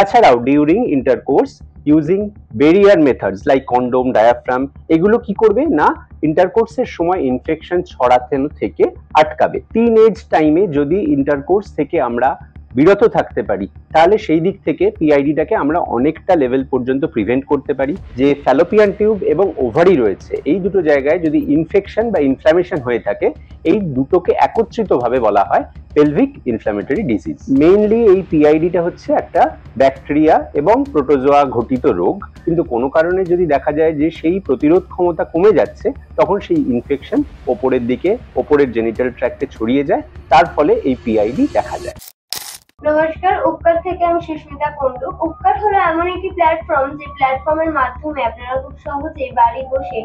তাছাড়াও during intercourse using barrier methods like condom, diaphragm এগুলো কি করবে না ইন্টারকোর্সের সময় ইনফেকশন ছড়ানো থেকে আটকাবে। টিনএজ টাইমে যদি ইন্টারকোর্স থেকে আমরা বিরত থাকতে পারি তাহলে সেই দিক থেকে পিআইডিটাকে আমরা অনেকটা লেভেল পর্যন্ত প্রিভেন্ট করতে পারি। যে ফ্যালোপিয়ান টিউব এবং ওভারি রয়েছে এই দুটো জায়গায় যদি ইনফেকশন বা ইনফ্ল্যামেশন হয়ে থাকে এই দুটোকে একত্রিতভাবে বলা হয় পেলভিক ইনফ্ল্যামেটরি ডিজিজ। মেইনলি এই পিআইডিটা হচ্ছে একটা ব্যাকটেরিয়া এবং প্রোটোজোয়া ঘটিত রোগ, কিন্তু কোনো কারণে যদি দেখা যায় যে সেই প্রতিরোধ ক্ষমতা কমে যাচ্ছে তখন সেই ইনফেকশন ওপরের জেনিটাল ট্র্যাক্টে ছড়িয়ে যায়, তার ফলে এই পিআইডি দেখা যায়। নমস্কার, উপকার থেকে আমি সুস্মিতা কুন্ডু। উপকার হলো এমন একটি প্ল্যাটফর্ম যে প্ল্যাটফর্মের মাধ্যমে আপনারা খুব সহজেই বাড়ি বসে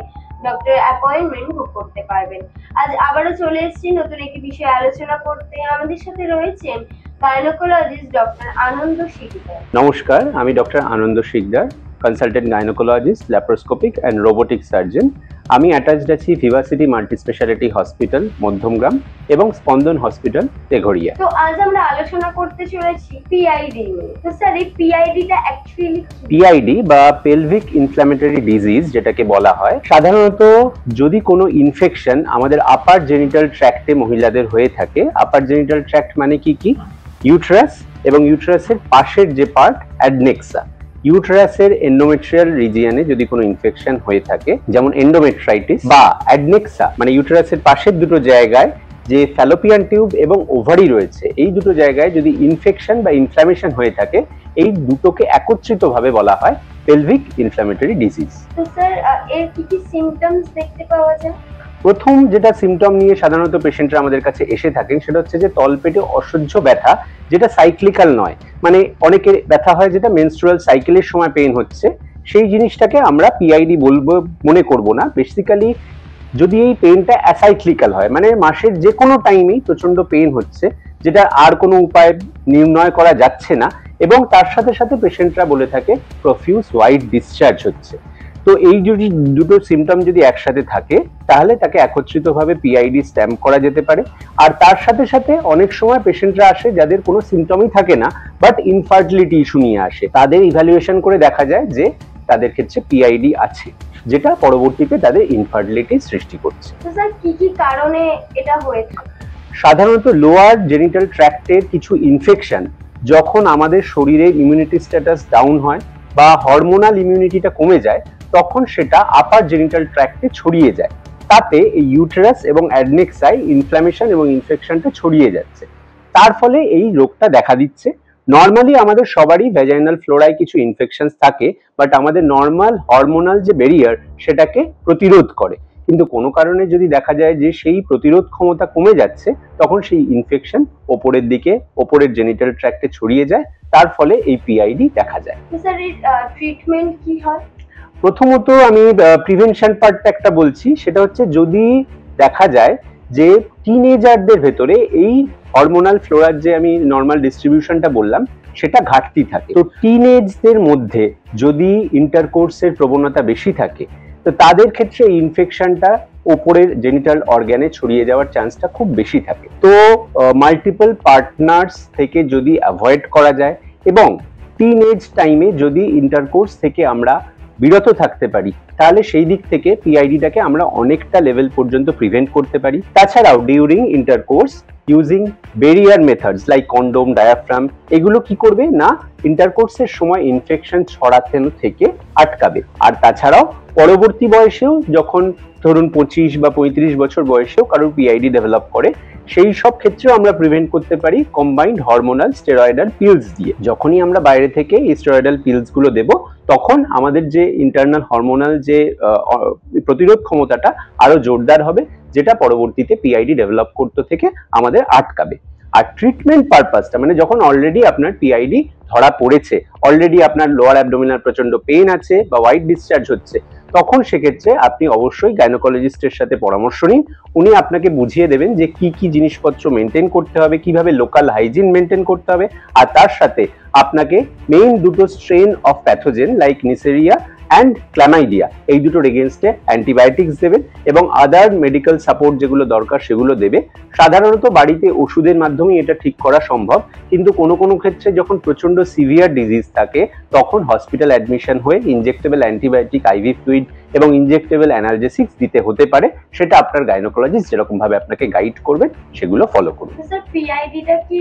ডক্টর অ্যাপয়েন্টমেন্ট বুক করতে পারবেন। আজ আবারও চলে এসেছি নতুন একটি বিষয়ে আলোচনা করতে। আমাদের সাথে রয়েছেন গাইনোকোলজিস্ট ডক্টর আনন্দ শিকদার। নমস্কার, আমি doctor Anand Sikdar, consultant gynaecologist, laparoscopic and robotic surgeon. আমি অ্যাটাচড আছি Vivacity multi speciality hospital Madhyamgram এবং স্পন্দন হসপিটাল তেঘড়িয়া। তো আজ আমরা আলোচনা করতে চলেছি পিআইডি নিয়ে। তো স্যার এই পিআইডিটা অ্যাকচুয়ালি পিআইডি বা পেলভিক ইনফ্ল্যামেটরি ডিজিজ যেটাকে বলা হয়, সাধারণত যদি কোনো ইনফেকশন আমাদের আপার জেনিটাল ট্র্যাক্টে মহিলাদের হয়ে থাকে, আপার জেনিটাল ট্র্যাক্ট মানে কি ইউট্রাস এবং ইউট্রাসের পাশের যে পার্ট অ্যাডনেক্সা, ইউটেরাসের এন্ডোমেট্রিয়াল রিজিয়নে যদি কোনো ইনফেকশন হয়ে থাকে যেমন এন্ডোমেট্রাইটিস বা অ্যাডনেক্সা মানে ইউটেরাসের পাশের দুটো জায়গায় যে ফ্যালোপিয়ান টিউব এবং ওভারি রয়েছে এই দুটো জায়গায় যদি ইনফেকশন বা ইনফ্ল্যামেশন হয়ে থাকে এই দুটোকে একত্রিতভাবে বলা হয় পেলভিক ইনফ্ল্যামেটরি ডিজিজ। তো স্যার এর কি সিম্পটমস দেখতে পাওয়া যায়? প্রথম যেটা সিমটম নিয়ে সাধারণত পেশেন্টরা আমাদের কাছে এসে থাকেন সেটা হচ্ছে যে তলপেটে অসহ্য ব্যথা, যেটা সাইক্লিক্যাল নয়, মানে অনেকের ব্যথা হয় যেটা মেনস্ট্রুয়াল সাইকেলের সময় পেইন হচ্ছে, সেই জিনিসটাকে আমরা পিআইডি বলবো মনে করব না। বেসিক্যালি যদি এই পেইনটা অ্যাসাইক্লিক্যাল হয় মানে মাসের যে কোনো টাইমেই প্রচন্ড পেইন হচ্ছে যেটা আর কোনো উপায় নির্ণয় করা যাচ্ছে না এবং তার সাথে সাথে পেশেন্টরা বলে থাকে প্রফিউজ হোয়াইট ডিসচার্জ হচ্ছে, তো এই যদি দুটো সিমটম যদি একসাথে থাকে তাহলে তাকে একত্রিতভাবে পিআইডি স্ট্যাম্প করা যেতে পারে। আর তার সাথে সাথে অনেক সময় পেশেন্টরা আসে যাদের কোনো সিমটমই থাকে না বাট ইনফার্টিলিটি ইস্যু নিয়ে আসে, তাদের ইভ্যালুয়েশন করে দেখা যায় যে তাদের ক্ষেত্রে পিআইডি আছে যেটা পরবর্তীতে তাদের ইনফার্টিলিটি সৃষ্টি করছে। তো স্যার কি কারণে এটা হয়ে থাকে? সাধারণত লোয়ার জেনিটাল ট্র্যাক্টের কিছু ইনফেকশন যখন আমাদের শরীরের ইমিউনিটি স্ট্যাটাস ডাউন হয় বা হরমোনাল ইমিউনিটিটা কমে যায় তখন সেটা আপার জেনিটাল ট্র্যাক্টে ছড়িয়ে যায়, তাতে এই ইউটেরাস এবং অ্যাডনেক্সায় ইনফ্ল্যামেশন এবং ইনফেকশনটা ছড়িয়ে যাচ্ছে, তার ফলে এই রোগটা দেখা দিচ্ছে। নর্মালি আমাদের সবারই ভ্যাজাইনাল ফ্লোরায় কিছু ইনফেকশনস থাকে বাট আমাদের নর্মাল হরমোনাল যে ব্যারিয়ার সেটাকে প্রতিরোধ করে, কিন্তু কোনো কারণে যদি দেখা যায় যে সেই প্রতিরোধ ক্ষমতা কমে যাচ্ছে তখন সেই ইনফেকশন ওপরের জেনিটাল ট্র্যাক্টে ছড়িয়ে যায়, তার ফলে এই পিআইডি দেখা যায়। স্যার এর ট্রিটমেন্ট কি হয়? প্রথমত আমি প্রিভেনশন পার্টটা একটা বলছি, সেটা হচ্ছে যদি দেখা যায় যে টিনেজারদের ভেতরে এই হরমোনাল ফ্লোরার যে আমি নর্মাল ডিস্ট্রিবিউশনটা বললাম সেটা ঘাটতি থাকে, তো টিনেজদের মধ্যে যদি ইন্টারকোর্সের প্রবণতা বেশি থাকে তো তাদের ক্ষেত্রে এই ইনফেকশনটা ওপরের জেনিটাল অর্গানে ছড়িয়ে যাওয়ার চান্সটা খুব বেশি থাকে। তো মাল্টিপল পার্টনার্স থেকে যদি অ্যাভয়েড করা যায় এবং টিনেজ টাইমে যদি ইন্টারকোর্স থেকে আমরা বিরত থাকতে পারি তাহলে সেই দিক থেকে পিআইডিটাকে আমরা অনেকটা লেভেল পর্যন্ত প্রিভেন্ট করতে পারি। তাছাড়াও during intercourse using barrier methods like condom, diaphragm এগুলো কি করবে না ইন্টারকোর্সের সময় ইনফেকশন ছড়ানো থেকে আটকাবে। আর তাছাড়াও পরবর্তী বয়সেও যখন ধরুন 25 বা 35 বছর বয়সেও কারোর পিআইডি ডেভেলপ করে সেই সব ক্ষেত্রেও আমরা প্রিভেন্ট করতে পারি কম্বাইন্ড হরমোনাল স্টেরয়েডাল পিলস দিয়ে। যখনই আমরা বাইরে থেকে এই স্টেরয়েডাল পিলস গুলো দেব তখন আমাদের যে ইন্টারনাল হরমোনাল যে প্রতিরোধ ক্ষমতাটা আরো জোরদার হবে, যেটা পরবর্তীতে পিআইডি ডেভেলপ করতে থেকে আমাদের আটকাবে। আর ট্রিটমেন্ট পারপাসটা মানে যখন অলরেডি আপনার পিআইডি ধরা পড়েছে, অলরেডি আপনার লোয়ার অ্যাবডোমিনাল প্রচন্ড পেইন আছে বা হোয়াইট ডিসচার্জ হচ্ছে, তখন সেক্ষেত্রে আপনি অবশ্যই গাইনোকোলজিস্টের সাথে পরামর্শ নিন। উনি আপনাকে বুঝিয়ে দেবেন যে কি কি জিনিসপত্র মেনটেন করতে হবে, কিভাবে লোকাল হাইজিন মেনটেন করতে হবে, আর তার সাথে আপনাকে মেইন দুটো strain of pathogen like Neisseria and chlamydia, এই দুটোর এগেনস্টে অ্যান্টিবায়োটিক্স দেবেন এবং আদার মেডিকেল সাপোর্ট যেগুলো দরকার সেগুলো দেবে। সাধারণত বাড়িতে ওষুধের মাধ্যমেই এটা ঠিক করা সম্ভব, কিন্তু কোনো কোনো ক্ষেত্রে যখন প্রচন্ড সিভিয়ার ডিজিজ থাকে তখন হসপিটাল অ্যাডমিশন হয়ে ইনজেক্টেবল অ্যান্টিবায়োটিক, আইভি ফ্লুইড এবং ইনজেক্টেবল অ্যানালজেসিক্স দিতে হতে পারে। সেটা আপনার গাইনোকোলজিস্ট যেরকম ভাবে আপনাকে গাইড করবেন সেগুলো ফলো করুন। স্যার পিআইডিটা কি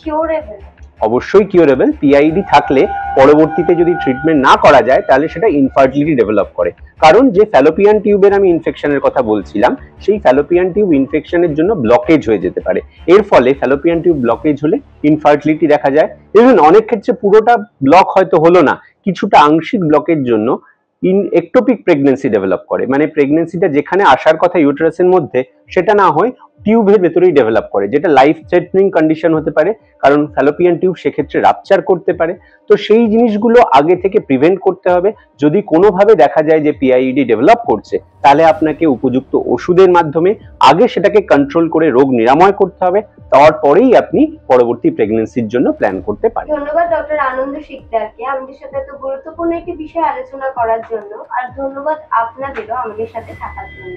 কিউরেবল? অবশ্যই কিউরেবল। পিআইডি থাকলে পরবর্তীতে যদি ট্রিটমেন্ট না করা যায় তাহলে সেটা ইনফার্টিলিটি ডেভেলপ করে, কারণ যে ফ্যালোপিয়ান টিউবের আমি ইনফেকশনের কথা বলছিলাম সেই ফ্যালোপিয়ান টিউব ইনফেকশনের জন্য ব্লকেজ হয়ে যেতে পারে। এর ফলে ফ্যালোপিয়ান টিউব ব্লকেজ হলে ইনফার্টিলিটি দেখা যায়। ইভেন অনেক ক্ষেত্রে পুরোটা ব্লক হয়তো হলো না, কিছুটা আংশিক ব্লকের জন্য একটোপিক প্রেগনেন্সি ডেভেলপ করে, মানে প্রেগনেন্সিটা যেখানে আসার কথা ইউটেরাসের মধ্যে সেটা না হয় টিউবের ভেতরেই ডেভেলপ করে, যেটা লাইফ থ্রেটনিং কন্ডিশন হতে পারে, কারণ ফ্যালোপিয়ান টিউব সেক্ষেত্রে রাপচার করতে পারে। তো সেই জিনিসগুলো আগে থেকে প্রিভেন্ট করতে হবে। যদি কোনোভাবে দেখা যায় যে পিআইডি ডেভেলপ করছে তাহলে আপনাকে উপযুক্ত ওষুধের মাধ্যমে আগে সেটাকে কন্ট্রোল করে রোগ নিরাময় করতে হবে, তারপরেই আপনি পরবর্তী প্রেগনেন্সির জন্য প্ল্যান করতে পারেন। ধন্যবাদ ডক্টর আনন্দ শিকদারকে আমাদের সাথে এত গুরুত্বপূর্ণ একটি বিষয় আলোচনা করার জন্য, আর ধন্যবাদ আপনাদেরও আমাদের সাথে থাকার জন্য।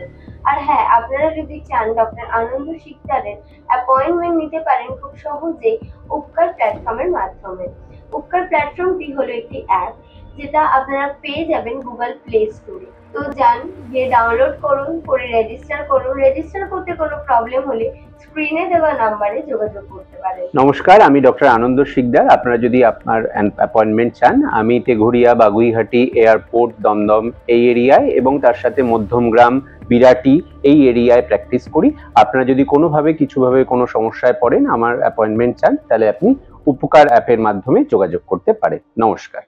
আর হ্যাঁ, আপনারা যদি চান ডক্টর আনন্দ শিকদারের অ্যাপয়েন্টমেন্ট নিতে পারেন খুব সহজেই উপকার প্ল্যাটফর্মের মাধ্যমে। উপকার প্ল্যাটফর্মটি হলো একটি অ্যাপ যেটা আপনারা পেয়ে যাবেন গুগল প্লে স্টোরে। তো যান, গিয়ে ডাউনলোড করুন, করে রেজিস্টার করুন। রেজিস্টার করতে কোনো প্রবলেম হলে স্ক্রিনে দেওয়া নাম্বারে যোগাযোগ করতে পারেন। নমস্কার, আমি ডক্টর আনন্দ শিকদার। আপনারা যদি আপনার অ্যাপয়েন্টমেন্ট চান, আমি তেঘুরিয়া, বাগুইহাটি, এয়ারপোর্ট, দমদম এই এরিয়ায় এবং তার সাথে মধ্যমগ্রাম, বিরাটি এই এরিয়ায় প্র্যাকটিস করি। আপনারা যদি কোনোভাবে কিছুভাবে কোনো সমস্যায় পড়েন, আমার অ্যাপয়েন্টমেন্ট চান, তাহলে আপনি উপকার অ্যাপের মাধ্যমে যোগাযোগ করতে পারেন। নমস্কার।